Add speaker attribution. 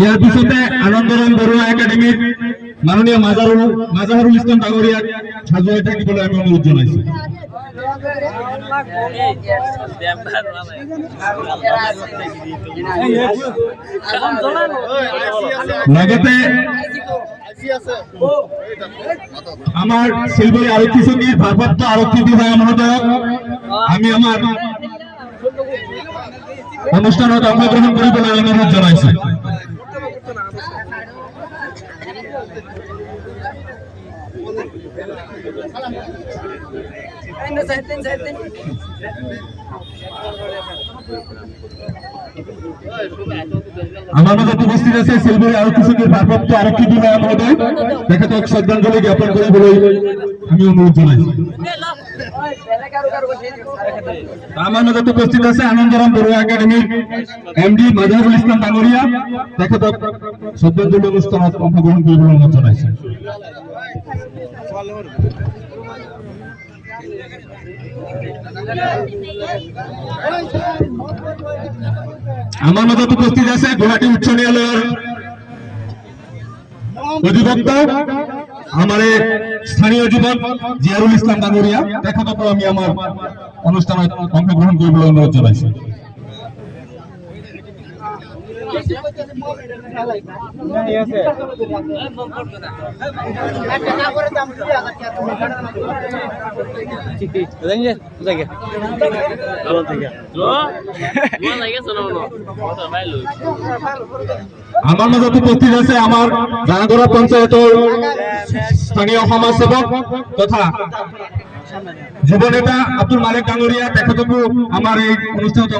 Speaker 1: ইয়ার পিছতে আনন্দরাম বড়ুয়া একাডেমির মাননীয় মাজাহারুল ইসলাম ডাঙরিয়া সাজু হয়ে থাকিবলৈ আমি অনুরোধ জানাইছো। লগতে আমার শিলবাড়ি আরক্ষী চকীর ভারপ্রাপ্ত আরক্ষী বিভাগীয় মহোদয় আমি আমার অনুষ্ঠানত অংশগ্রহণ কৰিবলৈ অনুরোধ জানাইছো। আমার মাঝে উপস্থিত আছে শিলবাড়ি আরক্ষী চকীর ভারপ্রাপ্ত আরক্ষী বিভাগীয় মহোদয় তেখেতক শ্রদ্ধাঞ্জলি জ্ঞাপন কৰিবলৈ আমি অনুরোধ জানাইছো। আমার মাঝে উপস্থিত আছে আনন্দরাম বড়ুয়া একাডেমির এমডি মাজাহারুল ইসলাম ডাঙরিয়া তেখেতক শ্রদ্ধাঞ্জলি অনুষ্ঠানত অংশগ্রহণ কৰিবলৈ অনুরোধ জানাইছো। আমার মাঝে উপস্থিত আছে গুয়াহাটি উচ্চ ন্যায়ালয়ের অধিবক্তা আমার স্থানীয় যুবক জিয়ারুল ইসলাম ডাঙরিয়া তেখেতক আমি আমার অনুষ্ঠানত অংশগ্রহণ কৰিবলৈ অনুরোধ জানাইছো। আমার মাঝে উপস্থিত আছে আমার রানাগড়া পঞ্চায়েতের স্থানীয় সমাজসেবক তথা যুবনেতা আব্দুল মালিক ডাঙরিয়া তেখেতকো আমার এই অনুষ্ঠানত